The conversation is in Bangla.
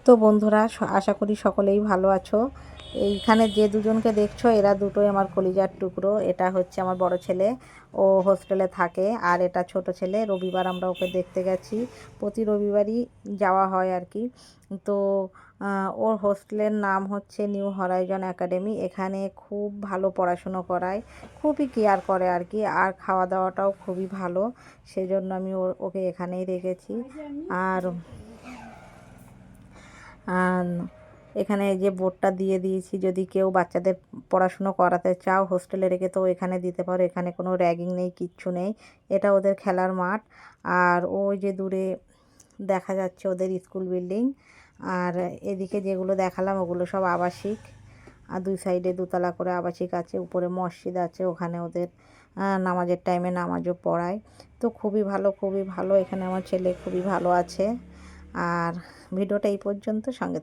তো বন্ধুরা, আশা করি সকলেই ভালো আছো। এইখানে যে দুজনকে দেখছো এরা দুটোই আমার কলিজার টুকরো। এটা হচ্ছে আমার বড় ছেলে, ও হোস্টেলে থাকে। আর এটা ছোট ছেলে, রবিবার আমরা ওকে দেখতে গেছি। প্রতি রবিবারই যাওয়া হয় আর কি। তো ওর হোস্টেলের নাম হচ্ছে নিউ হরাইজন একাডেমি। এখানে খুব ভালো পড়াশুনো করায়, খুবই কেয়ার করে আর কি। আর খাওয়া দাওয়াটাও খুবই ভালো, সেজন্য আমি ওকে এখানেই রেখেছি। আর আর এখানে যে বোর্ডটা দিয়ে দিয়েছি, যদি কেউ বাচ্চাদের পড়াশুনো করাতে চাও হোস্টেলে রেখে, তো এখানে দিতে পারো। এখানে কোনো র্যাগিং নেই, কিচ্ছু নেই। এটা ওদের খেলার মাঠ। আর ওই যে দূরে দেখা যাচ্ছে ওদের স্কুল বিল্ডিং। আর এদিকে যেগুলো দেখালাম ওগুলো সব আবাসিক। আর দুই সাইডে দুতলা করে আবাসিক আছে, উপরে মসজিদ আছে, ওখানে ওদের নামাজের টাইমে নামাজও পড়ায়। তো খুবই ভালো, খুবই ভালো। এখানে আমার ছেলে খুবই ভালো আছে। আর ভিডিওটা এই পর্যন্ত, সঙ্গে